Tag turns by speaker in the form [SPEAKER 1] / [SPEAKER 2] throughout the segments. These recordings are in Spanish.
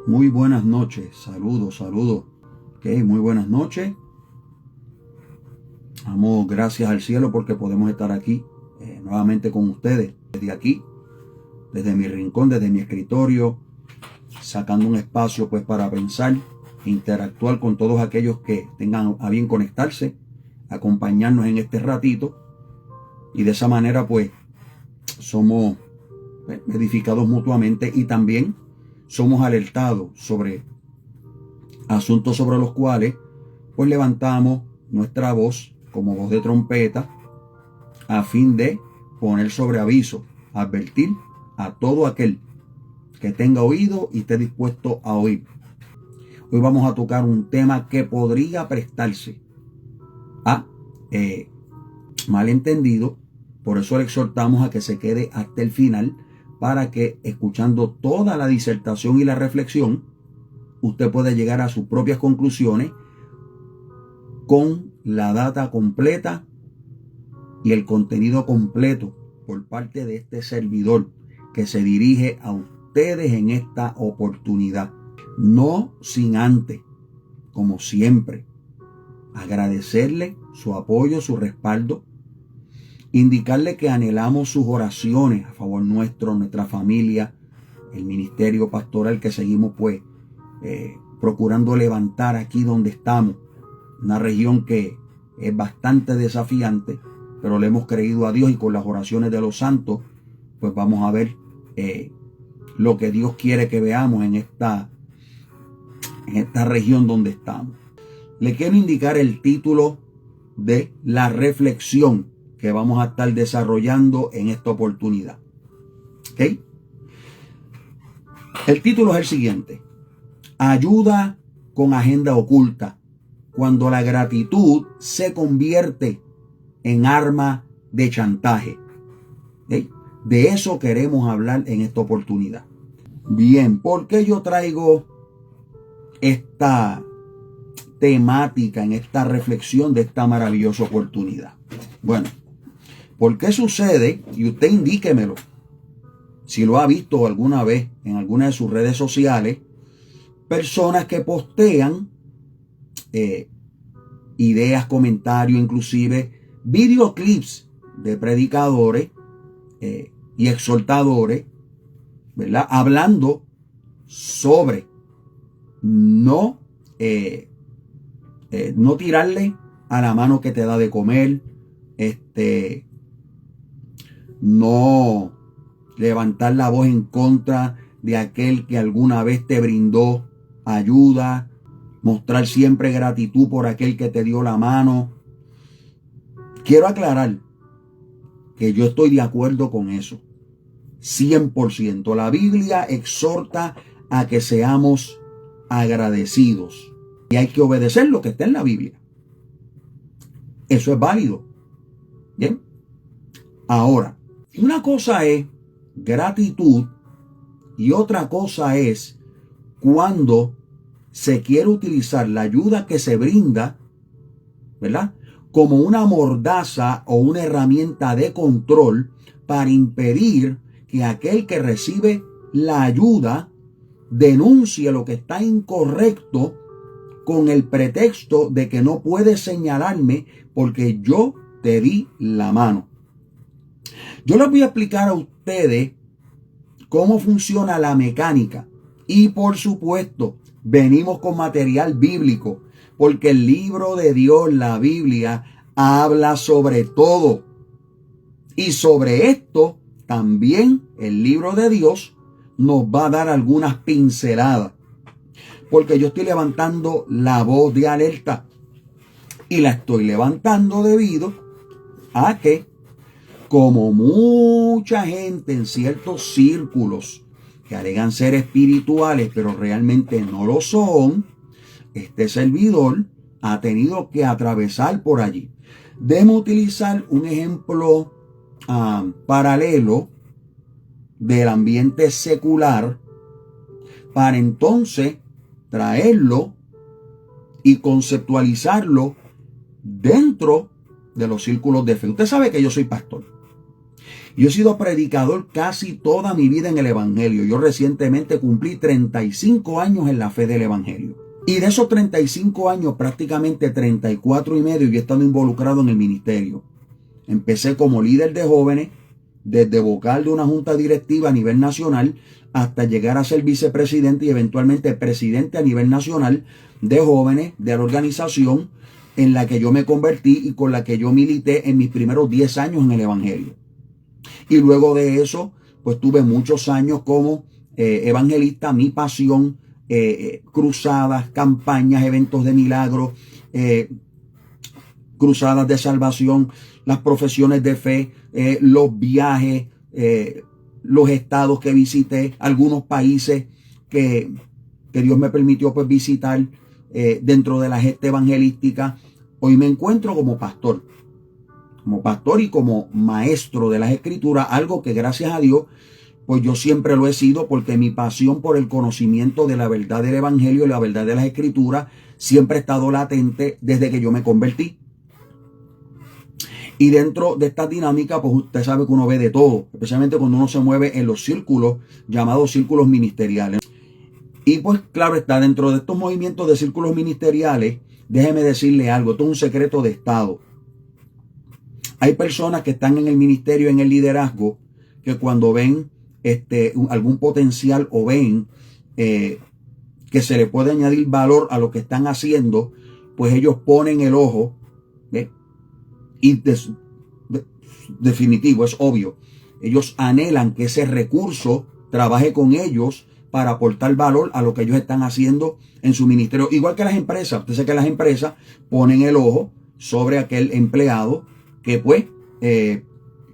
[SPEAKER 1] Muy buenas noches, saludos. Ok, muy buenas noches. Damos gracias al cielo porque podemos estar aquí nuevamente con ustedes. Desde aquí, desde mi rincón, desde mi escritorio, sacando un espacio pues para pensar, interactuar con todos aquellos que tengan a bien conectarse, acompañarnos en este ratito. Y de esa manera pues somos edificados mutuamente y también somos alertados sobre asuntos sobre los cuales pues levantamos nuestra voz como voz de trompeta a fin de poner sobre aviso, advertir a todo aquel que tenga oído y esté dispuesto a oír. Hoy vamos a tocar un tema que podría prestarse a malentendido, por eso le exhortamos a que se quede hasta el final para que, escuchando toda la disertación y la reflexión, usted pueda llegar a sus propias conclusiones con la data completa y el contenido completo por parte de este servidor que se dirige a ustedes en esta oportunidad. No sin antes, como siempre, agradecerle su apoyo, su respaldo, indicarle que anhelamos sus oraciones a favor nuestro, nuestra familia, el ministerio pastoral que seguimos pues procurando levantar aquí donde estamos, una región que es bastante desafiante, pero le hemos creído a Dios y con las oraciones de los santos pues vamos a ver lo que Dios quiere que veamos en esta región donde estamos. Le quiero indicar el título de la reflexión que vamos a estar desarrollando en esta oportunidad. ¿Ok? El título es el siguiente: ayuda con agenda oculta, cuando la gratitud se convierte en arma de chantaje. ¿Ok? De eso queremos hablar en esta oportunidad. Bien, ¿por qué yo traigo esta temática en esta reflexión de esta maravillosa oportunidad? Bueno, ¿por qué sucede? Y usted indíquemelo, si lo ha visto alguna vez en alguna de sus redes sociales, personas que postean ideas, comentarios, inclusive videoclips de predicadores y exhortadores, ¿verdad? Hablando sobre no tirarle a la mano que te da de comer, no levantar la voz en contra de aquel que alguna vez te brindó ayuda, mostrar siempre gratitud por aquel que te dio la mano. Quiero aclarar que yo estoy de acuerdo con eso, 100%. La Biblia exhorta a que seamos agradecidos y hay que obedecer lo que está en la Biblia. Eso es válido. Bien. Ahora, una cosa es gratitud y otra cosa es cuando se quiere utilizar la ayuda que se brinda, ¿verdad?, como una mordaza o una herramienta de control para impedir que aquel que recibe la ayuda denuncie lo que está incorrecto con el pretexto de que no puedes señalarme porque yo te di la mano. Yo les voy a explicar a ustedes cómo funciona la mecánica y por supuesto venimos con material bíblico porque el libro de Dios, la Biblia, habla sobre todo y sobre esto también el libro de Dios nos va a dar algunas pinceladas porque yo estoy levantando la voz de alerta y la estoy levantando debido a que, como mucha gente en ciertos círculos que alegan ser espirituales, pero realmente no lo son, este servidor ha tenido que atravesar por allí. Debemos utilizar un ejemplo paralelo del ambiente secular para entonces traerlo y conceptualizarlo dentro de los círculos de fe. Usted sabe que yo soy pastor. Yo he sido predicador casi toda mi vida en el Evangelio. Yo recientemente cumplí 35 años en la fe del Evangelio. Y de esos 35 años, prácticamente 34 y medio, yo he estado involucrado en el ministerio. Empecé como líder de jóvenes, desde vocal de una junta directiva a nivel nacional, hasta llegar a ser vicepresidente y eventualmente presidente a nivel nacional de jóvenes de la organización en la que yo me convertí y con la que yo milité en mis primeros 10 años en el Evangelio. Y luego de eso, pues tuve muchos años como evangelista. Mi pasión, cruzadas, campañas, eventos de milagros, cruzadas de salvación, las profesiones de fe, los viajes, los estados que visité, algunos países que Dios me permitió pues visitar dentro de la gesta evangelística. Hoy me encuentro como pastor y como maestro de las escrituras, algo que gracias a Dios pues yo siempre lo he sido, porque mi pasión por el conocimiento de la verdad del evangelio y la verdad de las escrituras siempre ha estado latente desde que yo me convertí. Y dentro de esta dinámica, pues usted sabe que uno ve de todo, especialmente cuando uno se mueve en los círculos llamados círculos ministeriales. Y pues claro está, dentro de estos movimientos de círculos ministeriales, déjeme decirle algo, esto es un secreto de Estado. Hay personas que están en el ministerio, en el liderazgo, que cuando ven algún potencial o ven que se le puede añadir valor a lo que están haciendo, pues ellos ponen el ojo, ¿ve? Y definitivo, es obvio, ellos anhelan que ese recurso trabaje con ellos para aportar valor a lo que ellos están haciendo en su ministerio. Igual que las empresas, usted sabe que las empresas ponen el ojo sobre aquel empleado que pues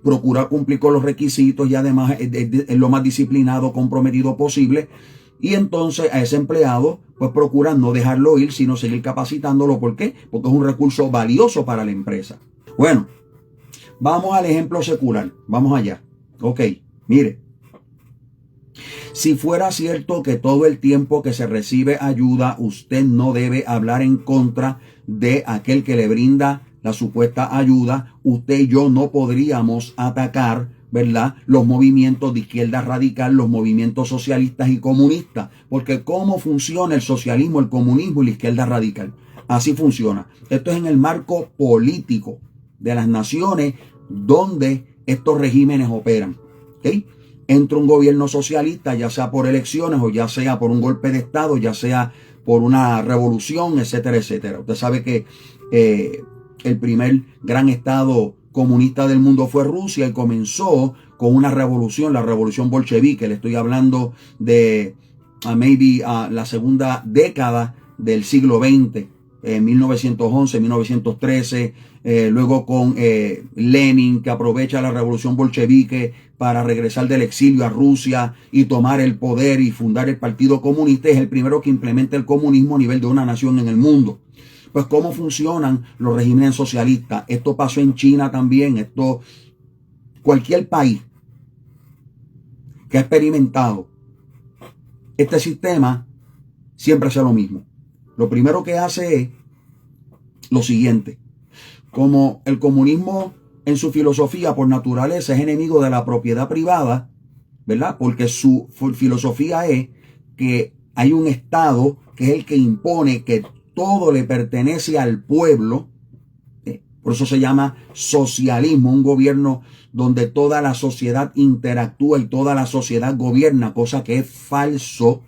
[SPEAKER 1] procura cumplir con los requisitos y además es lo más disciplinado, comprometido posible. Y entonces a ese empleado pues procuran no dejarlo ir, sino seguir capacitándolo. ¿Por qué? Porque es un recurso valioso para la empresa. Bueno, vamos al ejemplo secular. Vamos allá. Ok, mire. Si fuera cierto que todo el tiempo que se recibe ayuda, usted no debe hablar en contra de aquel que le brinda la supuesta ayuda, usted y yo no podríamos atacar, ¿verdad?, los movimientos de izquierda radical, los movimientos socialistas y comunistas, porque ¿cómo funciona el socialismo, el comunismo y la izquierda radical? Así funciona. Esto es en el marco político de las naciones donde estos regímenes operan. ¿Okay? Entra un gobierno socialista, ya sea por elecciones o ya sea por un golpe de Estado, ya sea por una revolución, etcétera, etcétera. Usted sabe que el primer gran estado comunista del mundo fue Rusia y comenzó con una revolución, la revolución bolchevique. Le estoy hablando de la segunda década del siglo XX, 1911, 1913, luego con Lenin, que aprovecha la revolución bolchevique para regresar del exilio a Rusia y tomar el poder y fundar el Partido Comunista. Es el primero que implementa el comunismo a nivel de una nación en el mundo. Pues cómo funcionan los regímenes socialistas. Esto pasó en China también. Cualquier país que ha experimentado este sistema siempre hace lo mismo. Lo primero que hace es lo siguiente. Como el comunismo en su filosofía por naturaleza es enemigo de la propiedad privada, ¿verdad? Porque su filosofía es que hay un Estado que es el que impone que todo le pertenece al pueblo. Por eso se llama socialismo, un gobierno donde toda la sociedad interactúa y toda la sociedad gobierna, cosa que es falso.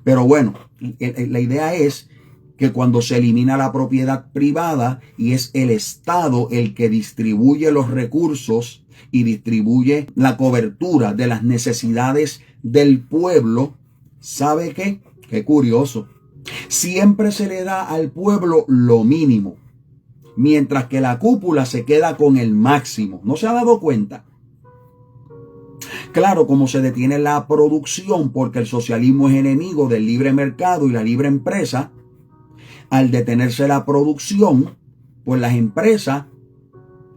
[SPEAKER 1] Pero bueno, la idea es que cuando se elimina la propiedad privada y es el Estado el que distribuye los recursos y distribuye la cobertura de las necesidades del pueblo, ¿sabe qué? Qué curioso. Siempre se le da al pueblo lo mínimo, mientras que la cúpula se queda con el máximo. ¿No se ha dado cuenta? Claro, como se detiene la producción porque el socialismo es enemigo del libre mercado y la libre empresa, al detenerse la producción, pues las empresas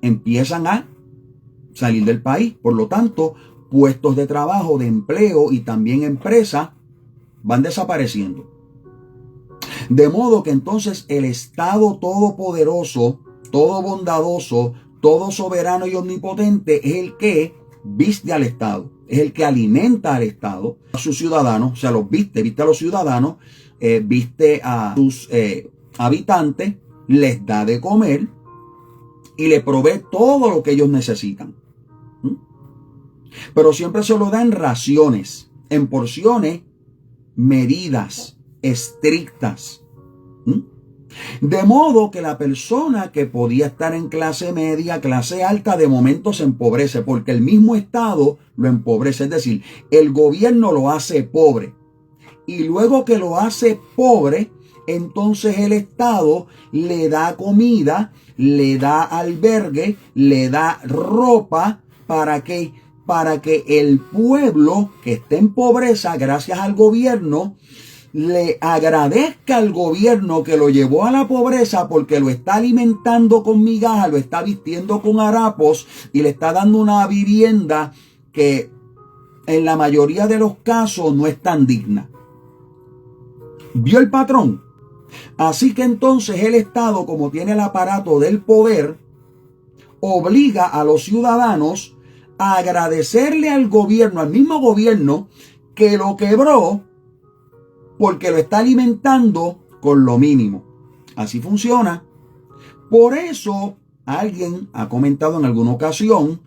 [SPEAKER 1] empiezan a salir del país. Por lo tanto, puestos de trabajo, de empleo y también empresas van desapareciendo. De modo que entonces el Estado todopoderoso, todo bondadoso, todo soberano y omnipotente es el que viste al Estado, es el que alimenta al Estado, a sus ciudadanos, o sea, los viste a los ciudadanos, viste a sus habitantes, les da de comer y les provee todo lo que ellos necesitan. Pero siempre se lo da en raciones, en porciones medidas, estrictas. De modo que la persona que podía estar en clase media, clase alta, de momento se empobrece porque el mismo Estado lo empobrece. Es decir, el gobierno lo hace pobre. Y luego que lo hace pobre, entonces el Estado le da comida, le da albergue, le da ropa para que el pueblo que esté en pobreza, gracias al gobierno, le agradezca al gobierno que lo llevó a la pobreza porque lo está alimentando con migajas, lo está vistiendo con harapos y le está dando una vivienda que en la mayoría de los casos no es tan digna. ¿Vio el patrón? Así que entonces el Estado, como tiene el aparato del poder, obliga a los ciudadanos a agradecerle al gobierno, al mismo gobierno que lo quebró, porque lo está alimentando con lo mínimo. Así funciona. Por eso alguien ha comentado en alguna ocasión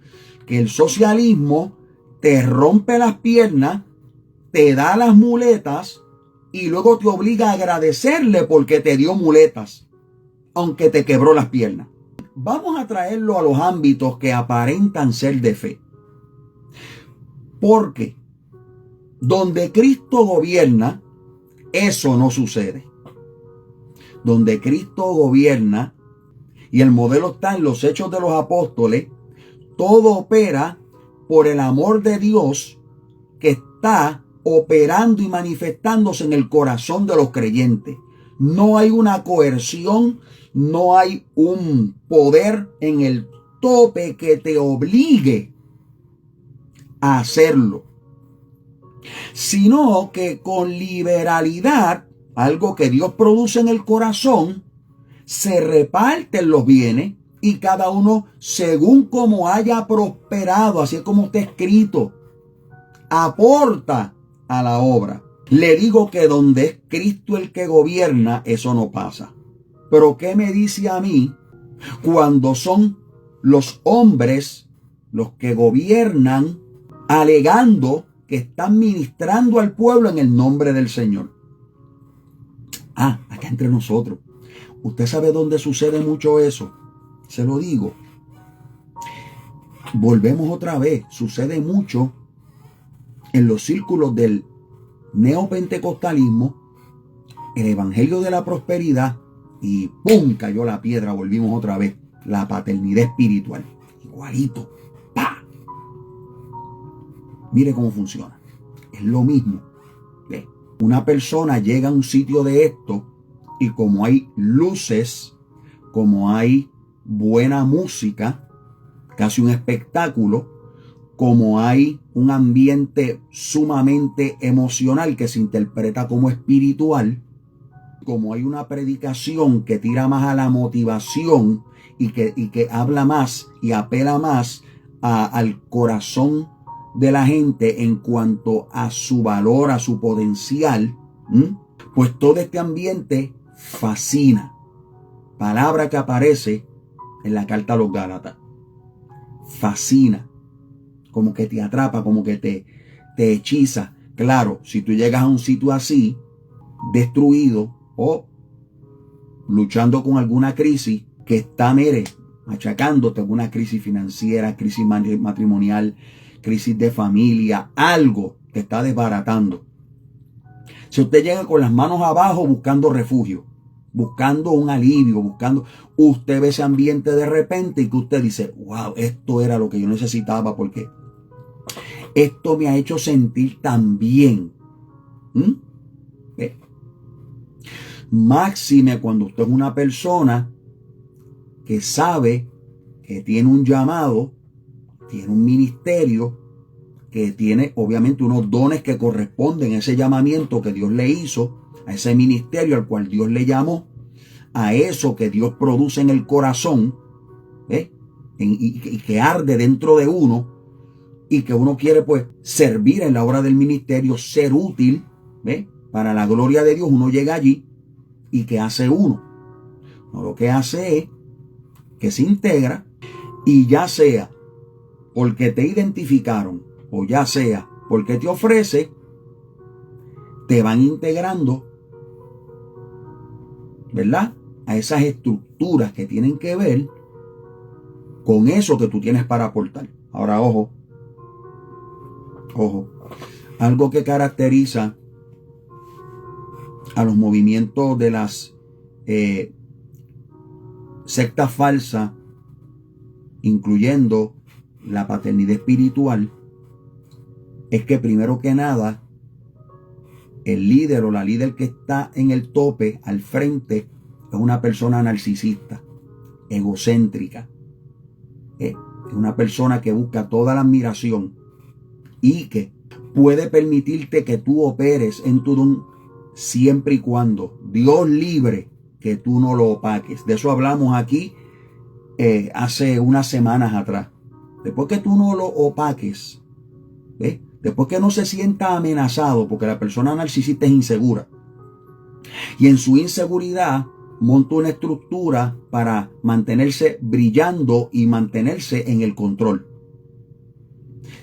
[SPEAKER 1] que el socialismo te rompe las piernas, te da las muletas y luego te obliga a agradecerle porque te dio muletas, aunque te quebró las piernas. Vamos a traerlo a los ámbitos que aparentan ser de fe. Porque donde Cristo gobierna, eso no sucede. Donde Cristo gobierna, y el modelo está en los Hechos de los Apóstoles, todo opera por el amor de Dios que está operando y manifestándose en el corazón de los creyentes. No hay una coerción, no hay un poder en el tope que te obligue a hacerlo, sino que con liberalidad, algo que Dios produce en el corazón, se reparten los bienes y cada uno según como haya prosperado, así es como está escrito, aporta a la obra. Le digo que donde es Cristo el que gobierna, eso no pasa. Pero ¿qué me dice a mí cuando son los hombres los que gobiernan alegando que están ministrando al pueblo en el nombre del Señor? Acá entre nosotros. ¿Usted sabe dónde sucede mucho eso? Se lo digo. Volvemos otra vez. Sucede mucho en los círculos del neopentecostalismo, el evangelio de la prosperidad, y ¡pum! Cayó la piedra. Volvimos otra vez. La paternidad espiritual. Igualito. ¡Pah! Mire cómo funciona. Es lo mismo. ¿Ve? Una persona llega a un sitio de esto y como hay luces, como hay buena música, casi un espectáculo, como hay un ambiente sumamente emocional que se interpreta como espiritual, como hay una predicación que tira más a la motivación y que habla más y apela más al corazón de la gente en cuanto a su valor, a su potencial, pues todo este ambiente fascina. Palabra que aparece en la carta a los Gálatas. Fascina. Como que te atrapa, como que te hechiza. Claro, si tú llegas a un sitio así, destruido o luchando con alguna crisis que está, machacándote, alguna crisis financiera, crisis matrimonial, crisis de familia, algo te está desbaratando. Si usted llega con las manos abajo buscando refugio, buscando un alivio, usted ve ese ambiente de repente y que usted dice, wow, esto era lo que yo necesitaba porque esto me ha hecho sentir tan bien. Máxime cuando usted es una persona que sabe que tiene un llamado, tiene un ministerio, que tiene obviamente unos dones que corresponden a ese llamamiento que Dios le hizo, a ese ministerio al cual Dios le llamó, a eso que Dios produce en el corazón, y que arde dentro de uno y que uno quiere pues servir en la obra del ministerio, ser útil, ¿ve? Para la gloria de Dios. Uno llega allí y ¿qué hace uno? No, lo que hace es que se integra y ya sea porque te identificaron o ya sea porque te ofrece, te van integrando, ¿verdad? A esas estructuras que tienen que ver con eso que tú tienes para aportar. Ahora, ojo, algo que caracteriza a los movimientos de las sectas falsas, incluyendo la paternidad espiritual, es que primero que nada, el líder o la líder que está en el tope, al frente, es una persona narcisista, egocéntrica. Es una persona que busca toda la admiración y que puede permitirte que tú operes en tu don siempre y cuando Dios libre que tú no lo opaques. De eso hablamos aquí hace unas semanas atrás. Después que tú no lo opaques, ¿ves? Después que no se sienta amenazado, porque la persona narcisista es insegura, y en su inseguridad monta una estructura para mantenerse brillando y mantenerse en el control.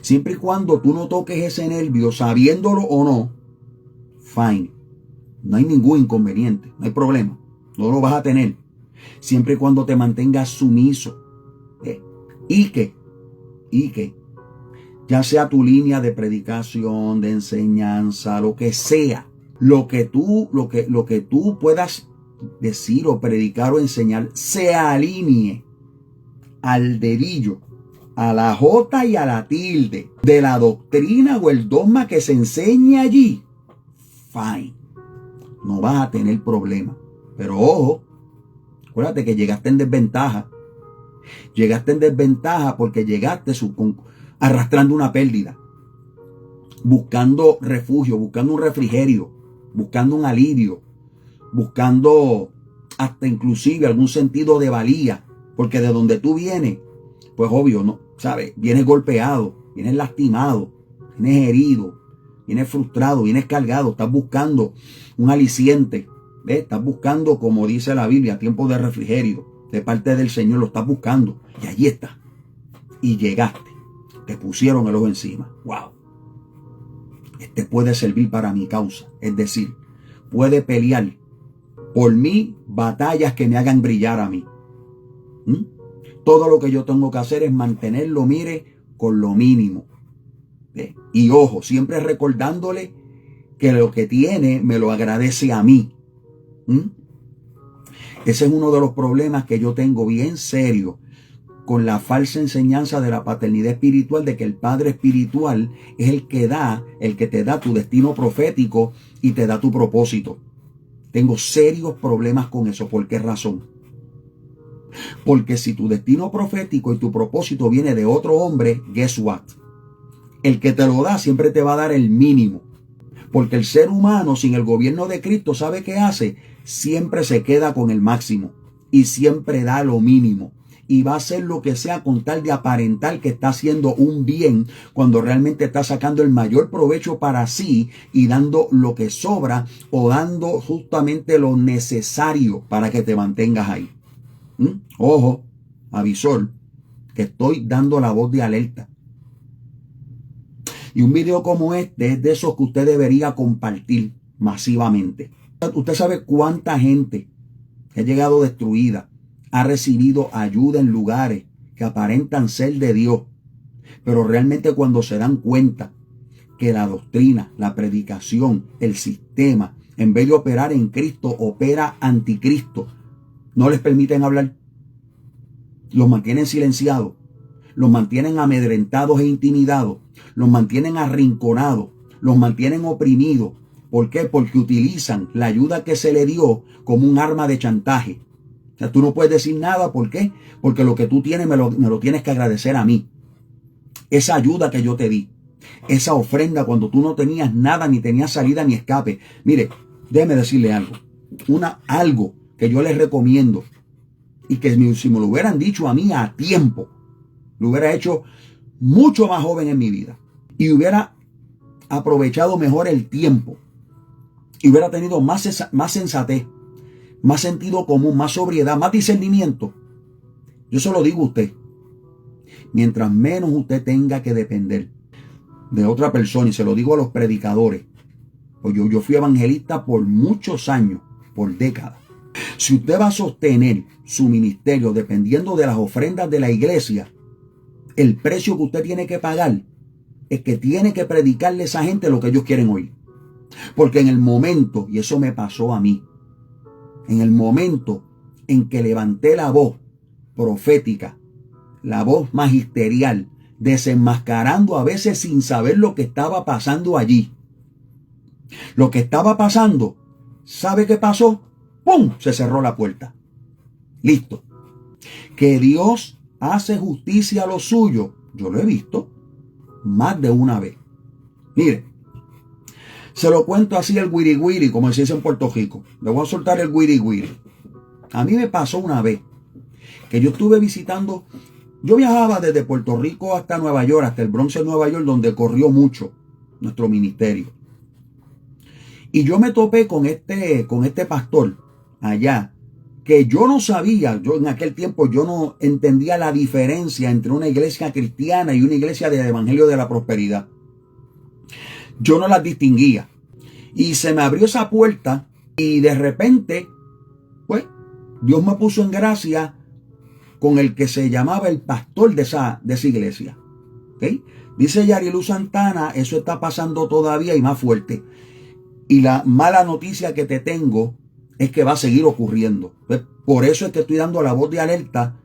[SPEAKER 1] Siempre y cuando tú no toques ese nervio, sabiéndolo o no, fine. No hay ningún inconveniente, no hay problema. No lo vas a tener. Siempre y cuando te mantengas sumiso. Y que ya sea tu línea de predicación, de enseñanza, lo que sea, lo que tú puedas decir o predicar o enseñar, se alinee al dedillo, a la J y a la tilde de la doctrina o el dogma que se enseñe allí, fine, no vas a tener problema. Pero ojo, acuérdate que llegaste en desventaja. Llegaste en desventaja porque llegaste arrastrando una pérdida, buscando refugio, buscando un refrigerio, buscando un alivio, buscando hasta inclusive algún sentido de valía, porque de donde tú vienes, pues obvio, no, ¿sabes? Vienes golpeado, vienes lastimado, vienes herido, vienes frustrado, vienes cargado, estás buscando un aliciente, ¿ves? Estás buscando, como dice la Biblia, tiempo de refrigerio de parte del Señor, lo estás buscando y allí está. Y llegaste, te pusieron el ojo encima. Wow. Este puede servir para mi causa, es decir, puede pelear por mí batallas que me hagan brillar a mí. Todo lo que yo tengo que hacer es mantenerlo, mire, con lo mínimo. ¿Ve? Y ojo, siempre recordándole que lo que tiene me lo agradece a mí. Ese es uno de los problemas que yo tengo bien serio con la falsa enseñanza de la paternidad espiritual, de que el padre espiritual es el que te da tu destino profético y te da tu propósito. Tengo serios problemas con eso. ¿Por qué razón? Porque si tu destino profético y tu propósito viene de otro hombre, guess what? El que te lo da siempre te va a dar el mínimo. Porque el ser humano sin el gobierno de Cristo, ¿sabe qué hace? Siempre se queda con el máximo y siempre da lo mínimo. Y va a hacer lo que sea con tal de aparentar que está haciendo un bien cuando realmente está sacando el mayor provecho para sí y dando lo que sobra o dando justamente lo necesario para que te mantengas ahí. Ojo, avisor, que estoy dando la voz de alerta. Y un video como este es de esos que usted debería compartir masivamente. Usted sabe cuánta gente que ha llegado destruida ha recibido ayuda en lugares que aparentan ser de Dios, pero realmente cuando se dan cuenta que la doctrina, la predicación, el sistema, en vez de operar en Cristo, opera anticristo, no les permiten hablar, los mantienen silenciados, los mantienen amedrentados e intimidados, los mantienen arrinconados, los mantienen oprimidos. ¿Por qué? Porque utilizan la ayuda que se le dio como un arma de chantaje. O sea, tú no puedes decir nada. ¿Por qué? Porque lo que tú tienes me lo tienes que agradecer a mí. Esa ayuda que yo te di, esa ofrenda cuando tú no tenías nada, ni tenías salida ni escape. Mire, déjeme decirle algo. Algo que yo les recomiendo y que si me lo hubieran dicho a mí a tiempo, Lo hubiera hecho mucho más joven en mi vida. Y hubiera aprovechado mejor el tiempo. Y hubiera tenido más sensatez, más sentido común, más sobriedad, más discernimiento. Yo se lo digo a usted. Mientras menos usted tenga que depender de otra persona, y se lo digo a los predicadores, pues yo fui evangelista por muchos años, por décadas. Si usted va a sostener su ministerio dependiendo de las ofrendas de la iglesia, el precio que usted tiene que pagar es que tiene que predicarle a esa gente lo que ellos quieren oír. Porque en el momento, y eso me pasó a mí, en el momento en que levanté la voz profética, la voz magisterial, desenmascarando a veces sin saber lo que estaba pasando allí. Lo que estaba pasando, ¿sabe qué pasó? ¡Pum! Se cerró la puerta. Listo. Que Dios hace justicia a lo suyo, yo lo he visto más de una vez. Mire, se lo cuento así el guiri guiri, como se dice en Puerto Rico. Le voy a soltar el guiri guiri. A mí me pasó una vez que yo estuve visitando. Yo viajaba desde Puerto Rico hasta Nueva York, hasta el Bronx de Nueva York, donde corrió mucho nuestro ministerio. Y yo me topé con este pastor allá, que yo no sabía, yo en aquel tiempo yo no entendía la diferencia entre una iglesia cristiana y una iglesia del Evangelio de la Prosperidad. Yo no las distinguía. Y se me abrió esa puerta y de repente, pues, Dios me puso en gracia con el que se llamaba el pastor de esa iglesia. ¿Okay? Dice Yarilu Santana, eso está pasando todavía y más fuerte. Y la mala noticia que te tengo es que va a seguir ocurriendo. Por eso es que estoy dando la voz de alerta,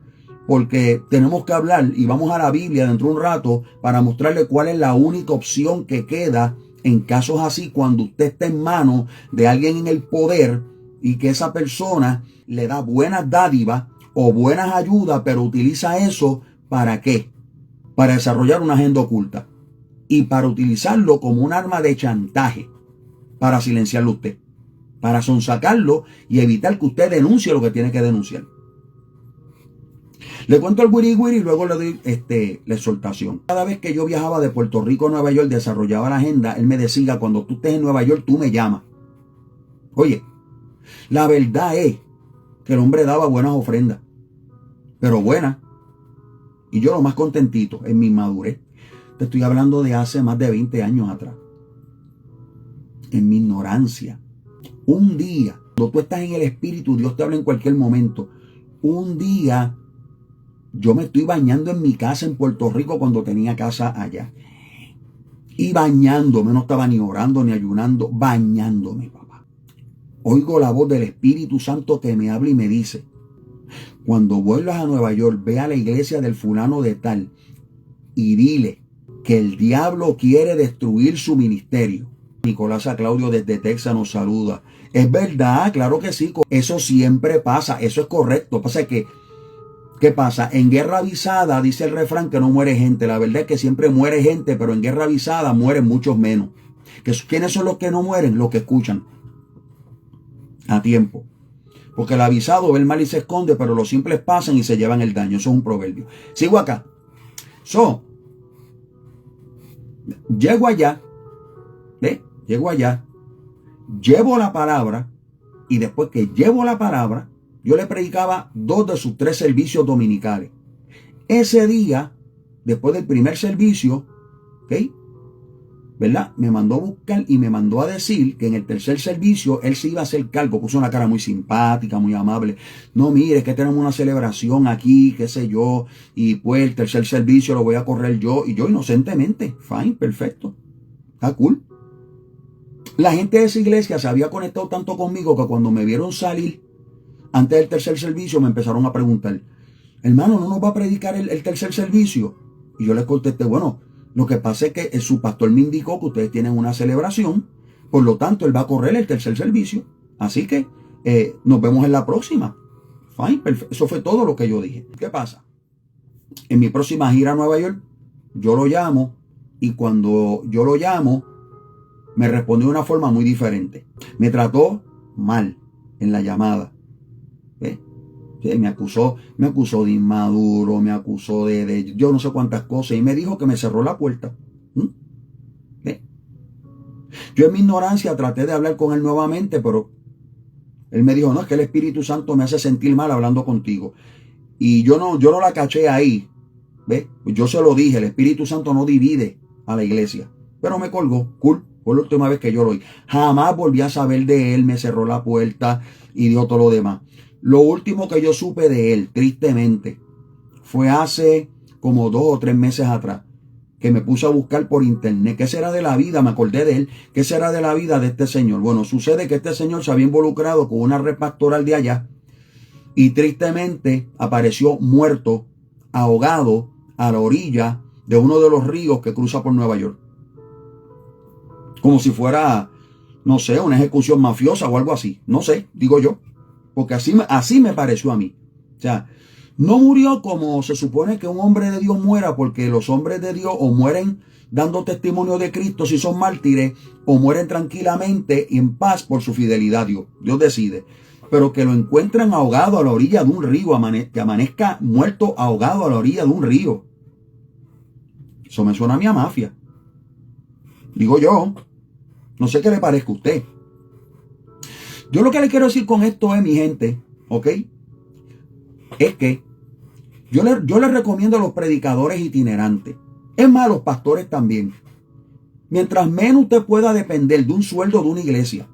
[SPEAKER 1] porque tenemos que hablar y vamos a la Biblia dentro de un rato para mostrarle cuál es la única opción que queda en casos así, cuando usted está en manos de alguien en el poder y que esa persona le da buenas dádivas o buenas ayudas, pero utiliza eso ¿para qué? Para desarrollar una agenda oculta y para utilizarlo como un arma de chantaje, para silenciarlo a usted, para sonsacarlo y evitar que usted denuncie lo que tiene que denunciar. Le cuento el wiri wiri y luego le doy la exhortación. Cada vez que yo viajaba de Puerto Rico a Nueva York, desarrollaba la agenda, él me decía, cuando tú estés en Nueva York, tú me llamas. Oye, la verdad es que el hombre daba buenas ofrendas, pero buenas. Y yo lo más contentito en mi madurez. Te estoy hablando de hace más de 20 años atrás. En mi ignorancia. Un día, cuando tú estás en el espíritu, Dios te habla en cualquier momento. Un día, yo me estoy bañando en mi casa en Puerto Rico cuando tenía casa allá. Y bañándome, no estaba ni orando ni ayunando, bañándome, papá. Oigo la voz del Espíritu Santo que me habla y me dice, cuando vuelvas a Nueva York, ve a la iglesia del fulano de tal y dile que el diablo quiere destruir su ministerio. Nicolás A. Claudio desde Texas nos saluda. Es verdad, claro que sí, eso siempre pasa, eso es correcto. Pasa que, ¿qué pasa? En guerra avisada dice el refrán que no muere gente. La verdad es que siempre muere gente, pero en guerra avisada mueren muchos menos. ¿Quiénes son los que no mueren? Los que escuchan a tiempo. Porque el avisado ve el mal y se esconde, pero los simples pasan y se llevan el daño. Eso es un proverbio. Sigo acá. Llego allá. Llego allá. Llevo la palabra. Y después que llevo la palabra, yo le predicaba 2 de sus 3 servicios dominicales. Ese día, después del primer servicio, ¿ok? ¿Verdad? Me mandó a buscar y me mandó a decir que en el tercer servicio él se iba a hacer cargo. Puso una cara muy simpática, muy amable. No, mire, es que tenemos una celebración aquí, qué sé yo, y pues el tercer servicio lo voy a correr yo. Y yo inocentemente, fine, perfecto, está cool. La gente de esa iglesia se había conectado tanto conmigo que cuando me vieron salir antes del tercer servicio me empezaron a preguntar, hermano, ¿no nos va a predicar el tercer servicio? Y yo les contesté, bueno, lo que pasa es que su pastor me indicó que ustedes tienen una celebración, por lo tanto él va a correr el tercer servicio, así que nos vemos en la próxima. Fine, perfecto. Eso fue todo lo que yo dije. ¿Qué pasa? En mi próxima gira a Nueva York, yo lo llamo y cuando yo lo llamo, me respondió de una forma muy diferente. Me trató mal en la llamada. Sí, me acusó de inmaduro, me acusó de yo no sé cuántas cosas y me dijo que me cerró la puerta. ¿Sí? Yo en mi ignorancia traté de hablar con él nuevamente, pero él me dijo, no, es que el Espíritu Santo me hace sentir mal hablando contigo. Y yo no la caché ahí. ¿Ves? Yo se lo dije, el Espíritu Santo no divide a la iglesia. Pero me colgó, cool, fue la última vez que yo lo oí. Jamás volví a saber de él, me cerró la puerta y dio todo lo demás. Lo último que yo supe de él, tristemente, fue hace como 2 o 3 meses atrás, que me puse a buscar por internet qué será de la vida, me acordé de él, qué será de la vida de este señor. Bueno, sucede que este señor se había involucrado con una red pastoral de allá y tristemente apareció muerto, ahogado a la orilla de uno de los ríos que cruza por Nueva York. Como si fuera, no sé, una ejecución mafiosa o algo así. No sé, digo yo. Porque así me pareció a mí. O sea, no murió como se supone que un hombre de Dios muera, porque los hombres de Dios o mueren dando testimonio de Cristo si son mártires, o mueren tranquilamente y en paz por su fidelidad a Dios. Dios decide. Pero que lo encuentran ahogado a la orilla de un río, que amanezca muerto ahogado a la orilla de un río. Eso me suena a mí a mafia. Digo yo. No sé qué le parezca a usted. Yo lo que le quiero decir con esto es, mi gente, ¿ok? Es que yo le recomiendo a los predicadores itinerantes. Es más, a los pastores también. Mientras menos usted pueda depender de un sueldo de una iglesia,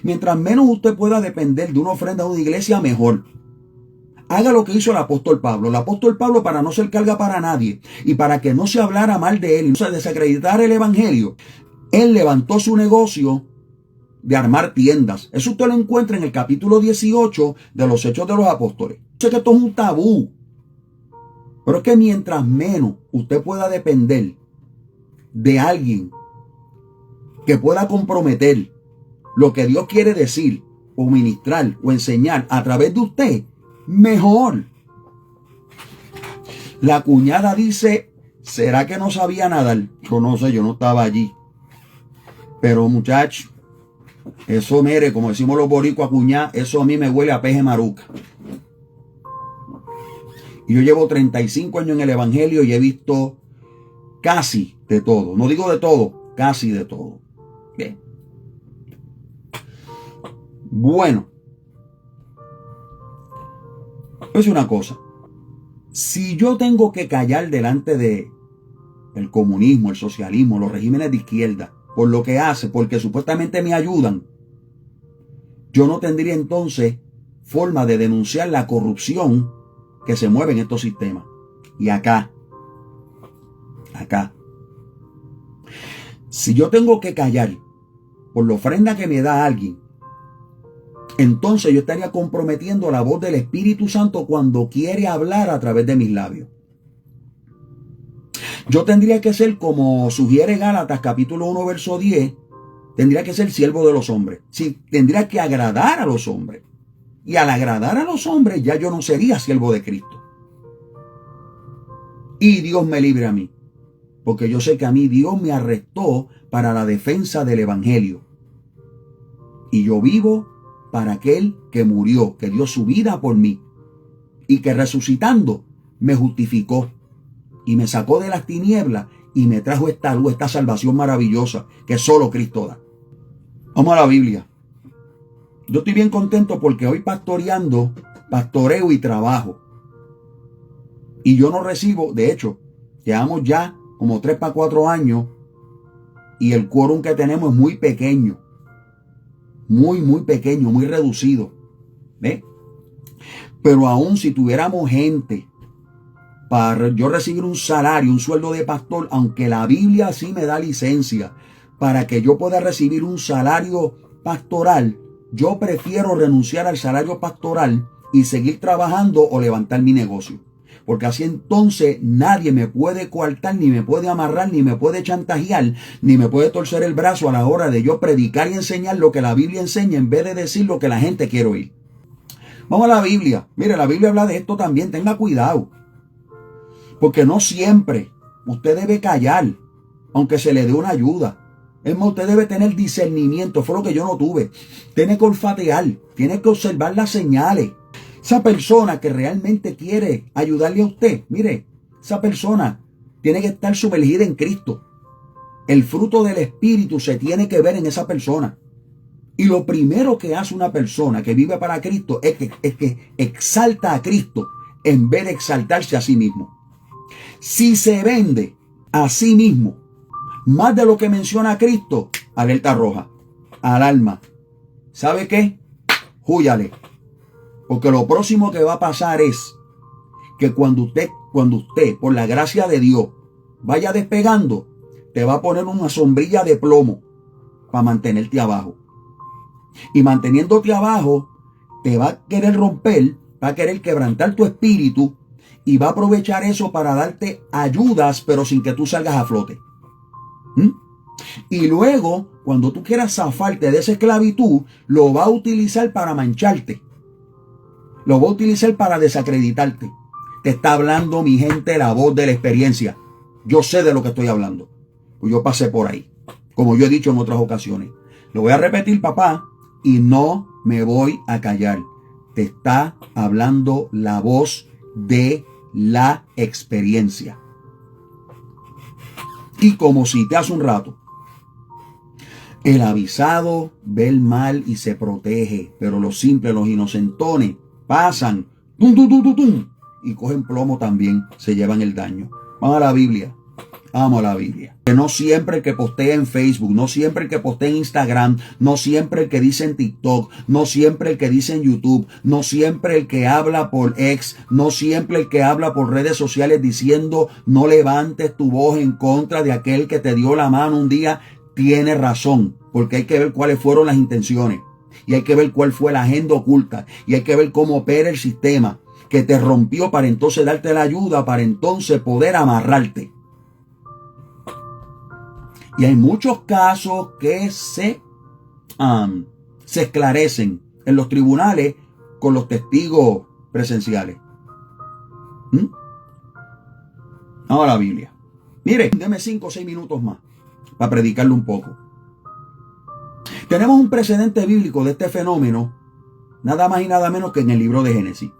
[SPEAKER 1] mientras menos usted pueda depender de una ofrenda de una iglesia, mejor. Haga lo que hizo el apóstol Pablo. El apóstol Pablo, para no ser carga para nadie y para que no se hablara mal de él y no se desacreditara el evangelio, él levantó su negocio de armar tiendas. Eso usted lo encuentra en el capítulo 18 de los Hechos de los Apóstoles. Yo sé que esto es un tabú, pero es que mientras menos usted pueda depender de alguien que pueda comprometer lo que Dios quiere decir o ministrar o enseñar a través de usted, mejor. La cuñada dice, ¿será que no sabía nadar? Yo no sé, yo no estaba allí. Pero muchachos, eso, mire, como decimos los boricuas, cuñá, eso a mí me huele a peje maruca. Y yo llevo 35 años en el evangelio y he visto casi de todo. No digo de todo, casi de todo. Bien. Bueno. Es una cosa. Si yo tengo que callar delante de el comunismo, el socialismo, los regímenes de izquierda, por lo que hace, porque supuestamente me ayudan, yo no tendría entonces forma de denunciar la corrupción que se mueve en estos sistemas. Y acá, si yo tengo que callar por la ofrenda que me da alguien, entonces yo estaría comprometiendo la voz del Espíritu Santo cuando quiere hablar a través de mis labios. Yo tendría que ser, como sugiere Gálatas capítulo 1 verso 10, tendría que ser siervo de los hombres. Sí, tendría que agradar a los hombres. Y al agradar a los hombres ya yo no sería siervo de Cristo. Y Dios me libre a mí. Porque yo sé que a mí Dios me arrestó para la defensa del evangelio. Y yo vivo para aquel que murió, que dio su vida por mí. Y que resucitando me justificó. Y me sacó de las tinieblas y me trajo esta luz, esta salvación maravillosa que solo Cristo da. Vamos a la Biblia. Yo estoy bien contento porque hoy pastoreo y trabajo. Y yo no recibo, de hecho, llevamos ya como 3 para 4 años y el quórum que tenemos es muy pequeño. Muy pequeño, muy reducido. ¿Ve? Pero aún si tuviéramos gente para yo recibir un salario, un sueldo de pastor, aunque la Biblia sí me da licencia para que yo pueda recibir un salario pastoral, yo prefiero renunciar al salario pastoral y seguir trabajando o levantar mi negocio. Porque así entonces nadie me puede coartar, ni me puede amarrar, ni me puede chantajear, ni me puede torcer el brazo a la hora de yo predicar y enseñar lo que la Biblia enseña en vez de decir lo que la gente quiere oír. Vamos a la Biblia. Mire, la Biblia habla de esto también. Tenga cuidado. Porque no siempre usted debe callar, aunque se le dé una ayuda. Es más, usted debe tener discernimiento. Fue lo que yo no tuve. Tiene que olfatear, tiene que observar las señales. Esa persona que realmente quiere ayudarle a usted, mire, esa persona tiene que estar sumergida en Cristo. El fruto del Espíritu se tiene que ver en esa persona. Y lo primero que hace una persona que vive para Cristo es que exalta a Cristo en vez de exaltarse a sí mismo. Si se vende a sí mismo más de lo que menciona a Cristo, alerta roja, alarma. ¿Sabe qué? Húyale. Porque lo próximo que va a pasar es que cuando usted, por la gracia de Dios, vaya despegando, te va a poner una sombrilla de plomo para mantenerte abajo. Y manteniéndote abajo, te va a querer romper, va a querer quebrantar tu espíritu y va a aprovechar eso para darte ayudas, pero sin que tú salgas a flote. Y luego, cuando tú quieras zafarte de esa esclavitud, lo va a utilizar para mancharte. Lo va a utilizar para desacreditarte. Te está hablando, mi gente, la voz de la experiencia. Yo sé de lo que estoy hablando. Pues yo pasé por ahí, como yo he dicho en otras ocasiones. Lo voy a repetir, papá, y no me voy a callar. Te está hablando la voz de la experiencia. Y como cité hace un rato, el avisado ve el mal y se protege, pero los simples, los inocentones, pasan y cogen plomo también, se llevan el daño. Vamos a la Biblia. Vamos a la Biblia. Que no siempre el que postea en Facebook, no siempre el que postea en Instagram, no siempre el que dice en TikTok, no siempre el que dice en YouTube, no siempre el que habla por X, no siempre el que habla por redes sociales diciendo no levantes tu voz en contra de aquel que te dio la mano un día, tiene razón, porque hay que ver cuáles fueron las intenciones y hay que ver cuál fue la agenda oculta y hay que ver cómo opera el sistema que te rompió para entonces darte la ayuda, para entonces poder amarrarte. Y hay muchos casos que se esclarecen en los tribunales con los testigos presenciales. Vamos a la Biblia. Mire, deme 5 o 6 minutos más para predicarle un poco. Tenemos un precedente bíblico de este fenómeno, nada más y nada menos que en el libro de Génesis.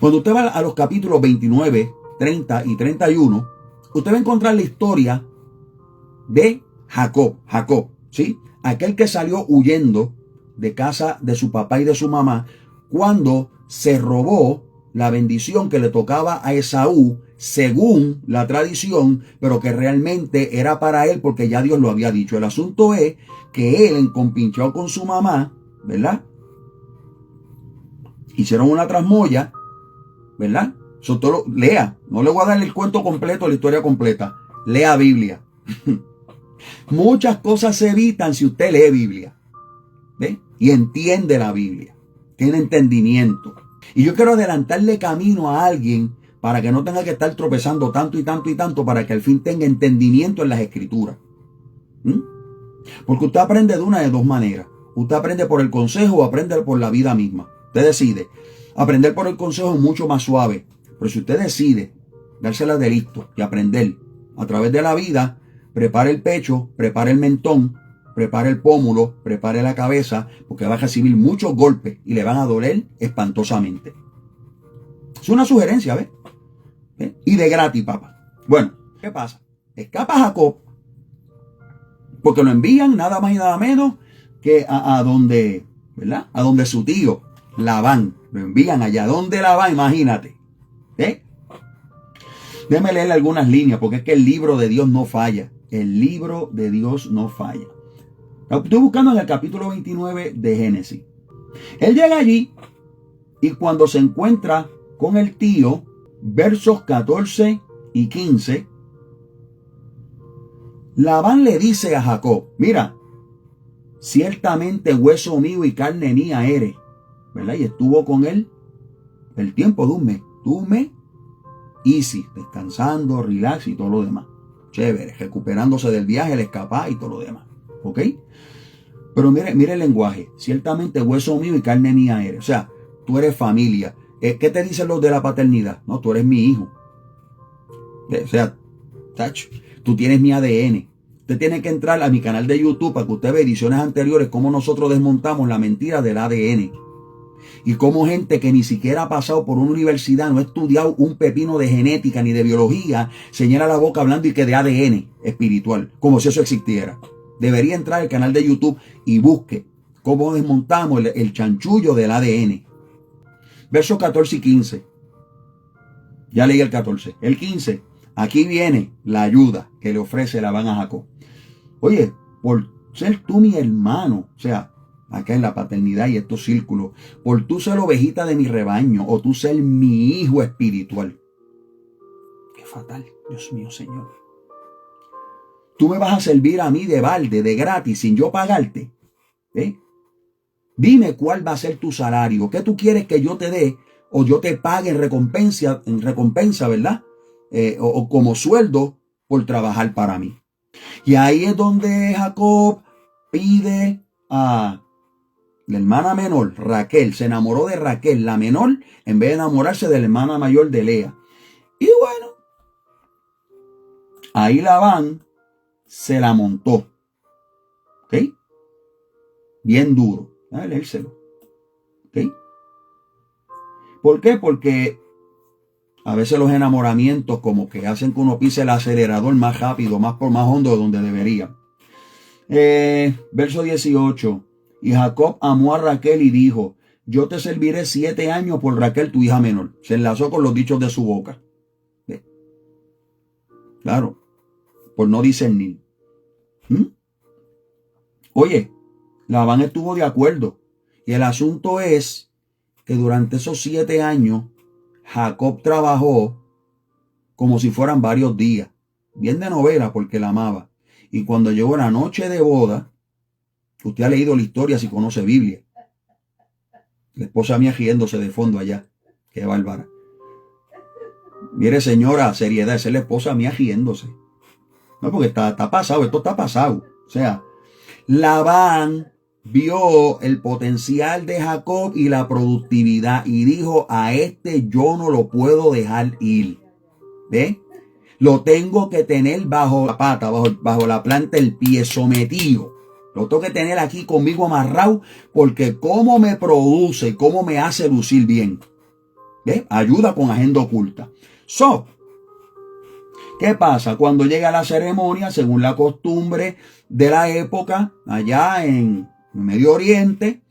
[SPEAKER 1] Cuando usted va a los capítulos 29, 30 y 31, usted va a encontrar la historia de Jacob, ¿sí? Aquel que salió huyendo de casa de su papá y de su mamá cuando se robó la bendición que le tocaba a Esaú según la tradición, pero que realmente era para él porque ya Dios lo había dicho. El asunto es que él encompinchó con su mamá, ¿verdad? Hicieron una trasmoya, ¿verdad? Lea, no le voy a dar el cuento completo, la historia completa. Lea Biblia. Muchas cosas se evitan si usted lee Biblia, ¿ve? Y entiende la Biblia, tiene entendimiento. Y yo quiero adelantarle camino a alguien para que no tenga que estar tropezando tanto y tanto y tanto, para que al fin tenga entendimiento en las Escrituras. Porque usted aprende de una de dos maneras. Usted aprende por el consejo o aprende por la vida misma. Usted decide. Aprender por el consejo es mucho más suave. Pero si usted decide dársela de listo y aprender a través de la vida, prepare el pecho, prepare el mentón, prepare el pómulo, prepare la cabeza, porque va a recibir muchos golpes y le van a doler espantosamente. Es una sugerencia, ¿ves? Y de gratis, papá. Bueno, ¿qué pasa? Escapa Jacob, porque lo envían nada más y nada menos que a donde, ¿verdad? A donde su tío, Labán. Lo envían allá. ¿Dónde Labán? Imagínate. Déjame leerle algunas líneas, porque es que el libro de Dios no falla. El libro de Dios no falla. Estoy buscando en el capítulo 29 de Génesis. Él llega allí y cuando se encuentra con el tío, versos 14 y 15, Labán le dice a Jacob, mira, ciertamente hueso mío y carne mía eres, ¿verdad? Y estuvo con él el tiempo de un mes. Un mes, easy, descansando, relax y todo lo demás. Chévere, recuperándose del viaje, el escapar y todo lo demás. ¿Ok? Pero mire el lenguaje. Ciertamente hueso mío y carne mía eres. O sea, tú eres familia. ¿Qué te dicen los de la paternidad? No, tú eres mi hijo. O sea, tacho, tú tienes mi ADN. Usted tiene que entrar a mi canal de YouTube para que usted vea ediciones anteriores cómo nosotros desmontamos la mentira del ADN. Y como gente que ni siquiera ha pasado por una universidad, no ha estudiado un pepino de genética ni de biología, señala la boca hablando y que de ADN espiritual, como si eso existiera. Debería entrar al canal de YouTube y busque cómo desmontamos el chanchullo del ADN. Versos 14 y 15. Ya leí el 14. El 15. Aquí viene la ayuda que le ofrece Labán a Jacob. Oye, por ser tú mi hermano, o sea, acá en la paternidad y estos círculos, por tú ser ovejita de mi rebaño o tú ser mi hijo espiritual. Qué fatal, Dios mío, Señor. Tú me vas a servir a mí de balde, de gratis, sin yo pagarte. Dime cuál va a ser tu salario. ¿Qué tú quieres que yo te dé o yo te pague en recompensa, ¿verdad? O como sueldo por trabajar para mí. Y ahí es donde Jacob pide a la hermana menor, Raquel. Se enamoró de Raquel, la menor, en vez de enamorarse de la hermana mayor de Lea. Y bueno, ahí Labán se la montó. ¿Ok? Bien duro. A leérselo. ¿Ok? ¿Por qué? Porque a veces los enamoramientos como que hacen que uno pise el acelerador más rápido, más hondo de donde debería. Verso 18. Y Jacob amó a Raquel y dijo, yo te serviré 7 años por Raquel, tu hija menor. Se enlazó con los dichos de su boca. ¿Ve? Claro, por no discernir. Oye, Labán estuvo de acuerdo. Y el asunto es que durante esos 7 años, Jacob trabajó como si fueran varios días. Bien de novela porque la amaba. Y cuando llegó la noche de boda, usted ha leído la historia si conoce Biblia. La esposa mía riéndose de fondo allá. Qué bárbara. Mire, señora, seriedad, esa es la esposa mía riéndose. No, porque está pasado, esto está pasado. O sea, Labán vio el potencial de Jacob y la productividad y dijo, a este yo no lo puedo dejar ir. ¿Ve? Lo tengo que tener bajo la pata, bajo la planta del pie, sometido. Lo tengo que tener aquí conmigo amarrado porque cómo me produce, cómo me hace lucir bien. ¿Ve? Ayuda con agenda oculta. ¿Qué pasa? Cuando llega la ceremonia, según la costumbre de la época, allá en Medio Oriente,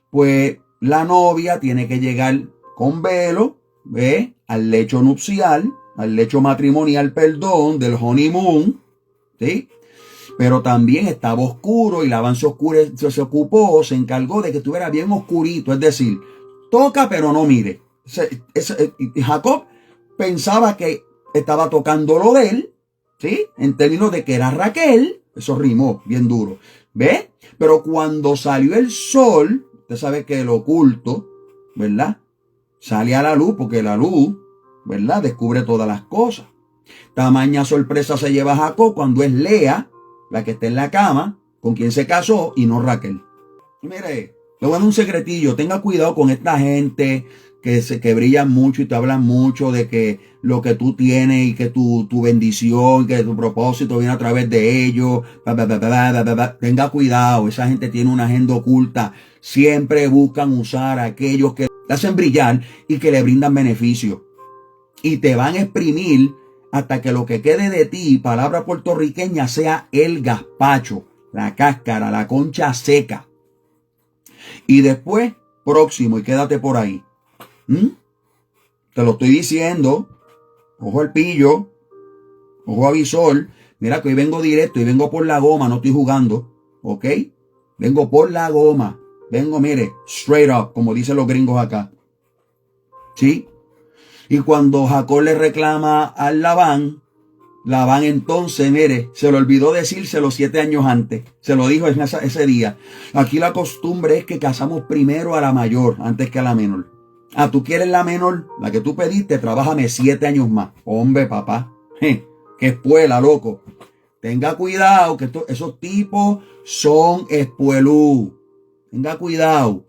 [SPEAKER 1] pues la novia tiene que llegar con velo, ¿ve? Al lecho nupcial, al lecho matrimonial, perdón, del honeymoon, ¿sí? Pero también estaba oscuro y Labán se ocupó, se encargó de que estuviera bien oscurito, es decir, toca pero no mire. Jacob pensaba que estaba tocando lo de él, ¿sí? En términos de que era Raquel, eso rimó bien duro, ¿ve? Pero cuando salió el sol, usted sabe que el oculto, ¿verdad? Sale a la luz porque la luz, ¿verdad? Descubre todas las cosas. Tamaña sorpresa se lleva Jacob cuando es Lea, la que está en la cama, con quien se casó y no Raquel. Mire, le voy a dar un secretillo. Tenga cuidado con esta gente que brillan mucho y te hablan mucho de que lo que tú tienes y que tu bendición, que tu propósito viene a través de ellos. Tenga cuidado. Esa gente tiene una agenda oculta. Siempre buscan usar a aquellos que te hacen brillar y que le brindan beneficio. Y te van a exprimir hasta que lo que quede de ti, palabra puertorriqueña, sea el gazpacho, la cáscara, la concha seca. Y después, próximo, y quédate por ahí. Te lo estoy diciendo. Ojo al pillo. Ojo a visor. Mira que hoy vengo directo y vengo por la goma, no estoy jugando. ¿Ok? Vengo por la goma. Vengo, mire, straight up, como dicen los gringos acá. ¿Sí? Y cuando Jacob le reclama al Labán entonces, mire, se le olvidó decírselo 7 años antes. Se lo dijo en ese día. Aquí la costumbre es que casamos primero a la mayor antes que a la menor. Ah, tú quieres la menor, la que tú pediste, trabájame 7 años más. Hombre, papá, qué espuela, loco. Tenga cuidado, que esos tipos son espuelú. Tenga cuidado.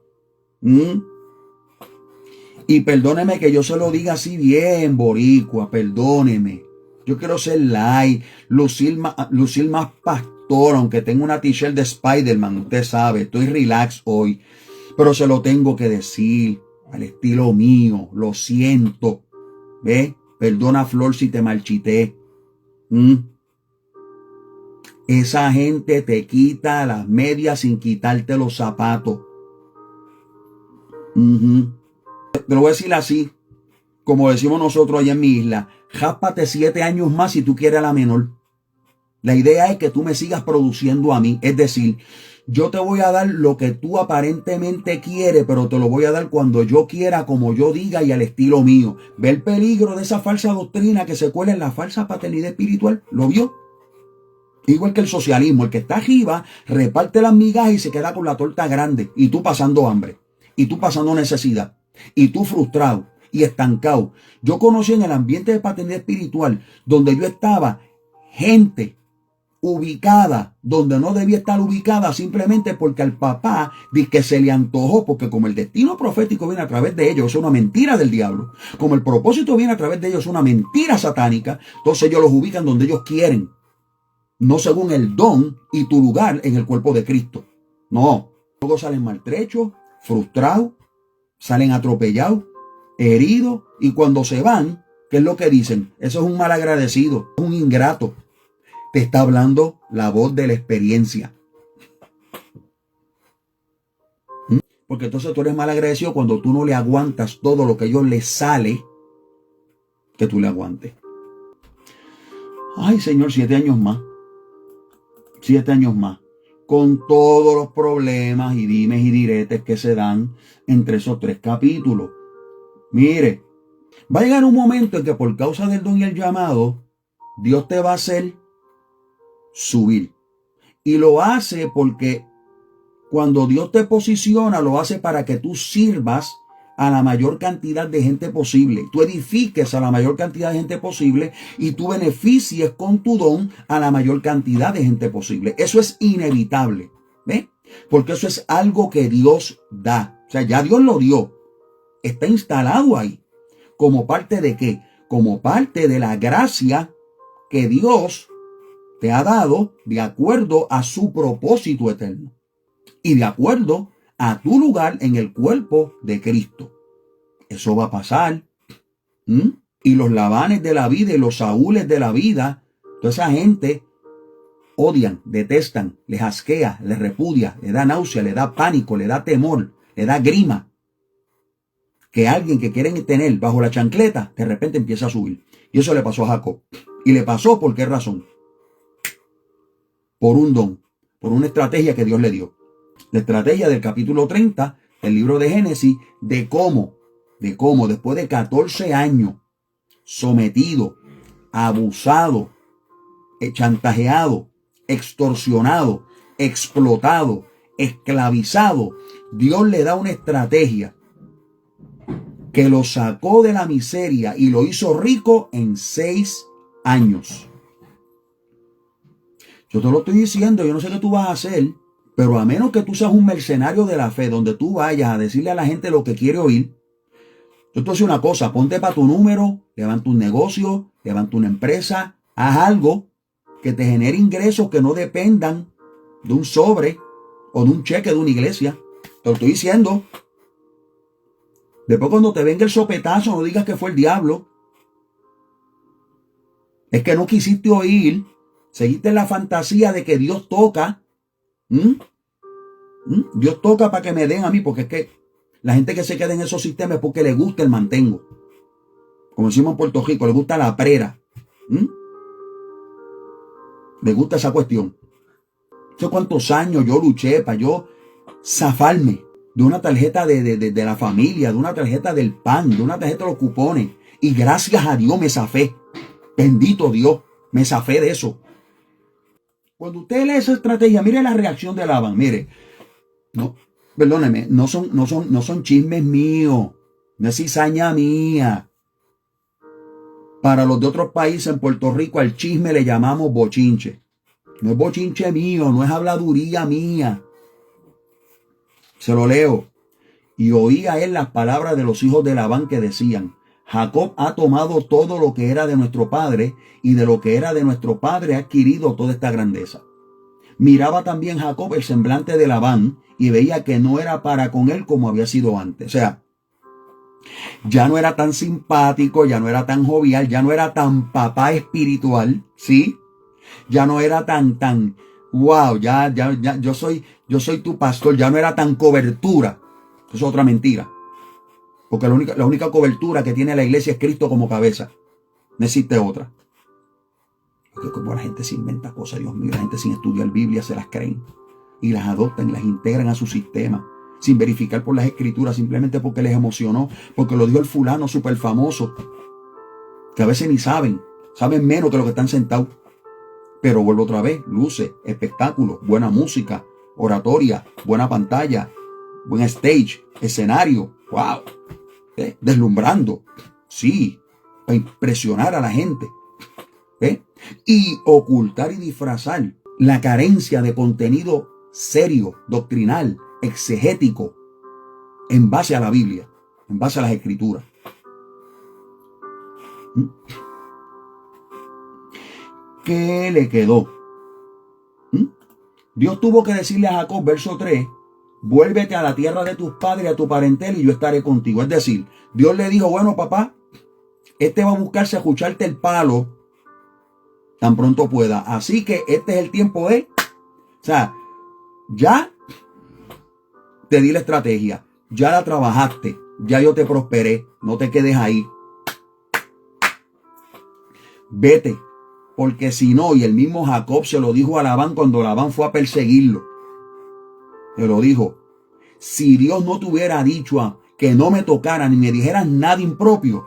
[SPEAKER 1] Y perdóneme que yo se lo diga así bien, boricua, perdóneme. Yo quiero ser light, lucir más pastor, aunque tengo una t-shirt de Spider-Man, usted sabe, estoy relax hoy. pero se lo tengo que decir al estilo mío. Lo siento. ¿Ves? Perdona, Flor, si te marchité. Esa gente te quita las medias sin quitarte los zapatos. Te lo voy a decir así, como decimos nosotros allá en mi isla. Jáspate 7 años más si tú quieres a la menor. La idea es que tú me sigas produciendo a mí. Es decir, yo te voy a dar lo que tú aparentemente quieres, pero te lo voy a dar cuando yo quiera, como yo diga y al estilo mío. ¿Ve el peligro de esa falsa doctrina que se cuela en la falsa paternidad espiritual? ¿Lo vio? Igual que el socialismo. El que está arriba reparte las migajas y se queda con la torta grande. Y tú pasando hambre. Y tú pasando necesidad. Y tú frustrado y estancado. Yo conocí en el ambiente de paternidad espiritual, donde yo estaba, gente ubicada donde no debía estar ubicada, simplemente porque al papá dice que se le antojó, porque como el destino profético viene a través de ellos, es una mentira del diablo, como el propósito viene a través de ellos, es una mentira satánica, entonces ellos los ubican donde ellos quieren, no según el don y tu lugar en el cuerpo de Cristo. No, luego salen maltrechos, frustrados, salen atropellados, heridos, y cuando se van, ¿qué es lo que dicen? Eso es un malagradecido, es un ingrato. Te está hablando la voz de la experiencia. Porque entonces tú eres mal agradecido cuando tú no le aguantas todo lo que a ellos les sale que tú le aguantes. Ay, Señor, 7 años más. 7 años más. Con todos los problemas y dimes y diretes que se dan entre esos 3 capítulos. Mire, va a llegar un momento en que por causa del don y el llamado, Dios te va a hacer subir. Y lo hace porque cuando Dios te posiciona, lo hace para que tú sirvas a la mayor cantidad de gente posible. Tú edifiques a la mayor cantidad de gente posible y tú beneficies con tu don a la mayor cantidad de gente posible. Eso es inevitable. ¿Ve? Porque eso es algo que Dios da. O sea, ya Dios lo dio. Está instalado ahí. ¿Como parte de qué? Como parte de la gracia que Dios te ha dado de acuerdo a su propósito eterno y de acuerdo a tu lugar en el cuerpo de Cristo. Eso va a pasar. Y los Labanes de la vida y los Saúles de la vida, toda esa gente odian, detestan, les asquea, les repudia, le da náusea, le da pánico, le da temor, le da grima. Que alguien que quieren tener bajo la chancleta, de repente empieza a subir. Y eso le pasó a Jacob. Y le pasó ¿por qué razón? Por un don, por una estrategia que Dios le dio. La estrategia del capítulo 30 del libro de Génesis, de cómo después de 14 años sometido, abusado, chantajeado, extorsionado, explotado, esclavizado, Dios le da una estrategia que lo sacó de la miseria y lo hizo rico en 6 años. Yo te lo estoy diciendo, yo no sé qué tú vas a hacer, pero a menos que tú seas un mercenario de la fe, donde tú vayas a decirle a la gente lo que quiere oír, yo te voy a decir una cosa, ponte para tu número, levanta un negocio, levanta una empresa, haz algo que te genere ingresos que no dependan de un sobre o de un cheque de una iglesia. Te lo estoy diciendo. Después cuando te venga el sopetazo, no digas que fue el diablo. Es que no quisiste oír. Seguiste en la fantasía de que Dios toca. Dios toca para que me den a mí, porque es que la gente que se queda en esos sistemas es porque le gusta el mantengo. Como decimos en Puerto Rico, le gusta la prera. Le gusta esa cuestión. No sé cuántos años yo luché para yo zafarme de una tarjeta de la familia, de una tarjeta del pan, de una tarjeta de los cupones. Y gracias a Dios me zafé. Bendito Dios, me zafé de eso. Cuando usted lee esa estrategia, mire la reacción de Labán. Mire, no, perdóneme, no son chismes míos, no es cizaña mía. Para los de otros países, en Puerto Rico, al chisme le llamamos bochinche. No es bochinche mío, no es habladuría mía. Se lo leo. Y oía él las palabras de los hijos de Labán que decían: Jacob ha tomado todo lo que era de nuestro padre, y de lo que era de nuestro padre ha adquirido toda esta grandeza. Miraba también Jacob el semblante de Labán y veía que no era para con él como había sido antes. O sea, ya no era tan simpático, ya no era tan jovial, ya no era tan papá espiritual, ¿sí? Ya no era tan, wow, ya, yo soy tu pastor, ya no era tan cobertura. Eso es otra mentira. Porque la única cobertura que tiene la iglesia es Cristo como cabeza. No existe otra. Porque como la gente se inventa cosas, Dios mío, la gente sin estudiar Biblia se las creen. Y las adoptan y las integran a su sistema. Sin verificar por las escrituras, simplemente porque les emocionó. Porque lo dijo el fulano súper famoso. Que a veces ni saben menos que lo que están sentados. Pero vuelvo otra vez, luces, espectáculos, buena música, oratoria, buena pantalla, buen stage, escenario, wow, deslumbrando, sí, para impresionar a la gente, y ocultar y disfrazar la carencia de contenido serio, doctrinal, exegético, en base a la Biblia, en base a las escrituras. ¿Qué le quedó? Dios tuvo que decirle a Jacob, verso 3, vuélvete a la tierra de tus padres, a tu parentela, y yo estaré contigo. Es decir, Dios le dijo, bueno, papá, este va a buscarse a escucharte el palo tan pronto pueda. Así que este es el tiempo de... O sea, ya te di la estrategia, ya la trabajaste, ya yo te prosperé, no te quedes ahí. Vete. Porque si no, y el mismo Jacob se lo dijo a Labán cuando Labán fue a perseguirlo. Se lo dijo. Si Dios no te hubiera dicho que no me tocara ni me dijeras nada impropio,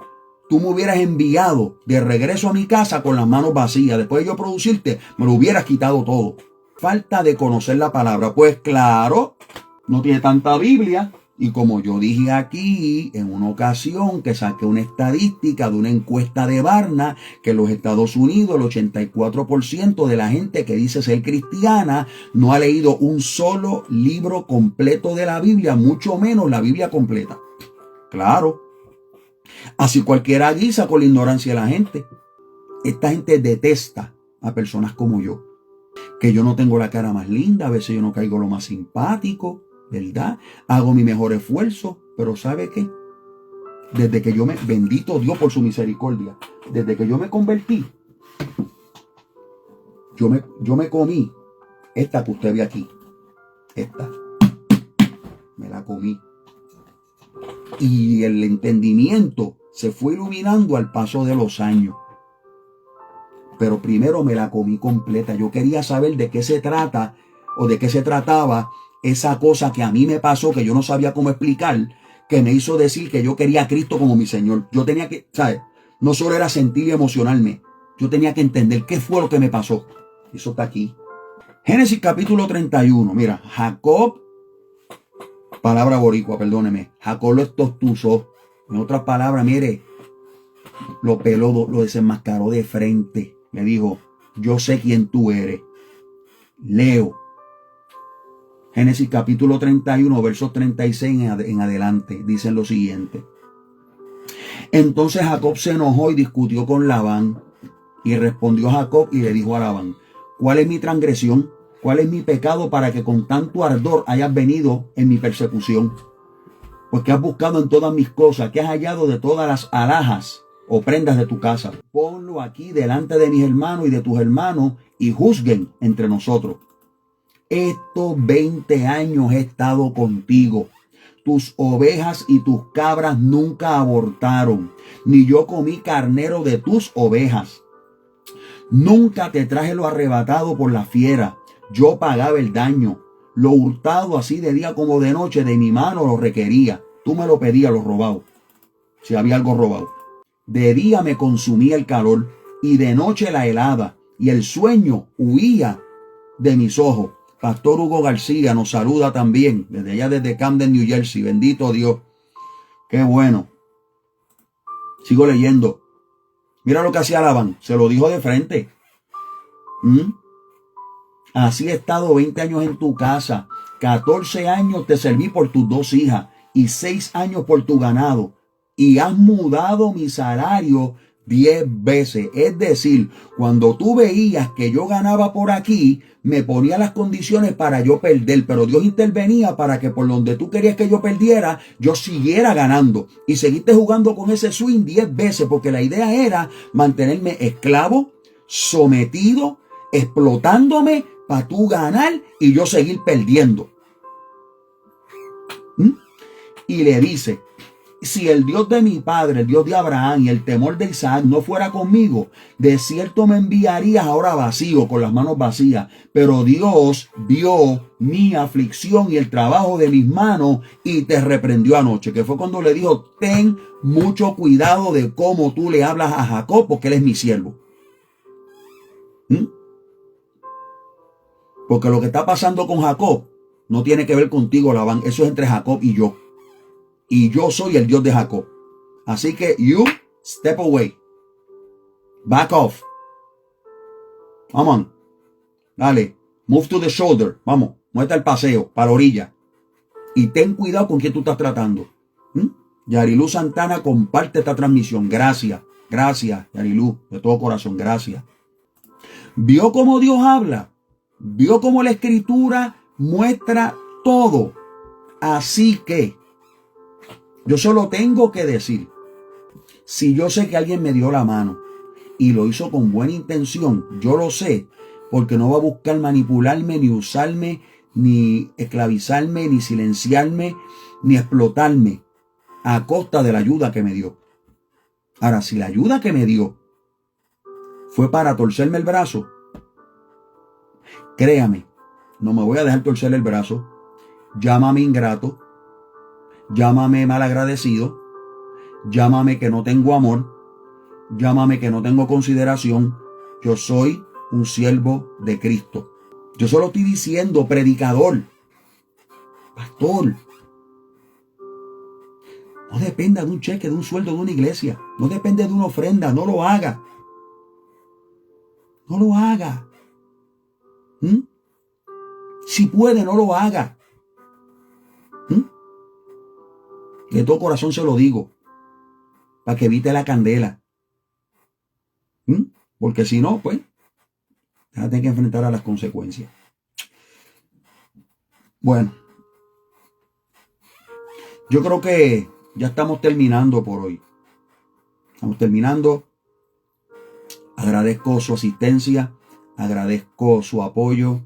[SPEAKER 1] tú me hubieras enviado de regreso a mi casa con las manos vacías. Después de yo producirte, me lo hubieras quitado todo. Falta de conocer la palabra. Pues claro, no tiene tanta Biblia. Y como yo dije aquí en una ocasión que saqué una estadística de una encuesta de Barna, que en los Estados Unidos el 84% de la gente que dice ser cristiana no ha leído un solo libro completo de la Biblia, mucho menos la Biblia completa. Claro. Así cualquiera guisa con la ignorancia de la gente. Esta gente detesta a personas como yo. Que yo no tengo la cara más linda, a veces yo no caigo lo más simpático, ¿verdad? Hago mi mejor esfuerzo, pero ¿sabe qué? Desde que bendito Dios por su misericordia, desde que yo me convertí, yo me comí esta que usted ve aquí, esta, me la comí. Y el entendimiento se fue iluminando al paso de los años. Pero primero me la comí completa. Yo quería saber de qué se trata o de qué se trataba esa cosa que a mí me pasó, que yo no sabía cómo explicar, que me hizo decir que yo quería a Cristo como mi Señor. Yo tenía que, ¿sabes? No solo era sentir y emocionarme. Yo tenía que entender qué fue lo que me pasó. Eso está aquí. Génesis capítulo 31. Mira, Jacob, palabra boricua, perdóneme. Jacob lo estostuzó. En otras palabras, mire, lo peló, lo desenmascaró de frente. Le dijo, yo sé quién tú eres. Leo. Génesis capítulo 31, versos 36 en adelante, dicen lo siguiente. Entonces Jacob se enojó y discutió con Labán. Y respondió Jacob y le dijo a Labán, ¿cuál es mi transgresión? ¿Cuál es mi pecado para que con tanto ardor hayas venido en mi persecución? Pues que has buscado en todas mis cosas, que has hallado de todas las alhajas o prendas de tu casa. Ponlo aquí delante de mis hermanos y de tus hermanos y juzguen entre nosotros. Estos 20 años he estado contigo. Tus ovejas y tus cabras nunca abortaron, ni yo comí carnero de tus ovejas. Nunca te traje lo arrebatado por la fiera. Yo pagaba el daño. Lo hurtado así de día como de noche de mi mano lo requería. Tú me lo pedías, lo robado. Si había algo robado. De día me consumía el calor y de noche la helada y el sueño huía de mis ojos. Pastor Hugo García nos saluda también desde allá, desde Camden, New Jersey. Bendito Dios. Qué bueno. Sigo leyendo. Mira lo que hacía Labán. Se lo dijo de frente. Así he estado 20 años en tu casa. 14 años te serví por tus 2 hijas y 6 años por tu ganado. Y has mudado mi salario 10 veces. Es decir, cuando tú veías que yo ganaba por aquí, me ponía las condiciones para yo perder, pero Dios intervenía para que por donde tú querías que yo perdiera, yo siguiera ganando. Y seguiste jugando con ese swing 10 veces, porque la idea era mantenerme esclavo, sometido, explotándome para tú ganar y yo seguir perdiendo. Y le dice, si el Dios de mi padre, el Dios de Abraham y el temor de Isaac no fuera conmigo, de cierto me enviarías ahora vacío, con las manos vacías. Pero Dios vio mi aflicción y el trabajo de mis manos y te reprendió anoche, que fue cuando le dijo, ten mucho cuidado de cómo tú le hablas a Jacob, porque él es mi siervo. Porque lo que está pasando con Jacob no tiene que ver contigo, Labán. Eso es entre Jacob y yo. Y yo soy el Dios de Jacob. Así que you step away. Back off. Come on. Dale. Move to the shoulder. Vamos. Muestra el paseo para la orilla. Y ten cuidado con quién tú estás tratando. Yarilú Santana comparte esta transmisión. Gracias. Gracias, Yarilú. De todo corazón. Gracias. ¿Vio cómo Dios habla? ¿Vio cómo la Escritura muestra todo? Así que yo solo tengo que decir, si yo sé que alguien me dio la mano y lo hizo con buena intención, yo lo sé, porque no va a buscar manipularme, ni usarme, ni esclavizarme, ni silenciarme, ni explotarme a costa de la ayuda que me dio. Ahora, si la ayuda que me dio fue para torcerme el brazo, créame, no me voy a dejar torcer el brazo. Llámame ingrato, llámame malagradecido, llámame que no tengo amor, llámame que no tengo consideración. Yo soy un siervo de Cristo. Yo solo estoy diciendo, predicador, pastor, no dependa de un cheque, de un sueldo de una iglesia. No depende de una ofrenda. No lo haga. No lo haga. Si puede, no lo haga. De todo corazón se lo digo. Para que evite la candela. Porque si no, pues, va a tener que enfrentar a las consecuencias. Bueno. Yo creo que ya estamos terminando por hoy. Estamos terminando. Agradezco su asistencia. Agradezco su apoyo.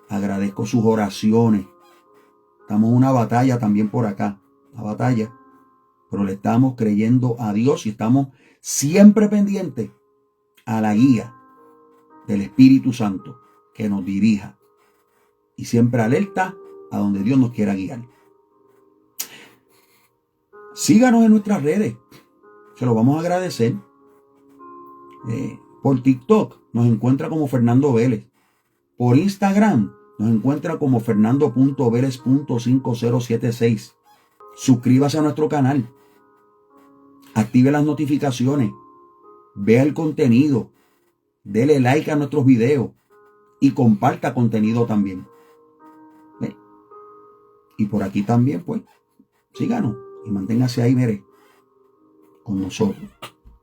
[SPEAKER 1] Agradezco sus oraciones. Estamos en una batalla también por acá. Una batalla. Pero le estamos creyendo a Dios y estamos siempre pendientes a la guía del Espíritu Santo que nos dirija. Y siempre alerta a donde Dios nos quiera guiar. Síganos en nuestras redes. Se lo vamos a agradecer. Por TikTok nos encuentra como Fernando Vélez. Por Instagram nos encuentra como fernando.velez.5076. Suscríbase a nuestro canal. Active las notificaciones. Vea el contenido. Dele like a nuestros videos. Y comparta contenido también. ¿Ve? Y por aquí también, pues, síganos. Y manténgase ahí, mire, con nosotros.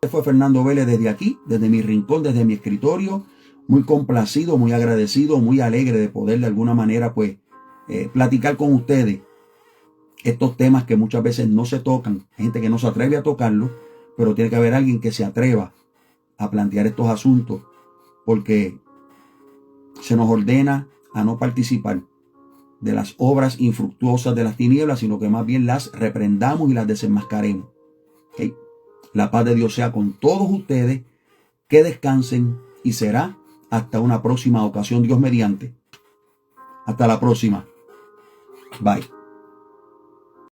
[SPEAKER 1] Este fue Fernando Vélez desde aquí, desde mi rincón, desde mi escritorio. Muy complacido, muy agradecido, muy alegre de poder de alguna manera, pues, platicar con ustedes estos temas que muchas veces no se tocan. Hay gente que no se atreve a tocarlos, pero tiene que haber alguien que se atreva a plantear estos asuntos, porque se nos ordena a no participar de las obras infructuosas de las tinieblas, sino que más bien las reprendamos y las desenmascaremos. ¿Okay? La paz de Dios sea con todos ustedes, que descansen y será hasta una próxima ocasión, Dios mediante. Hasta la próxima. Bye.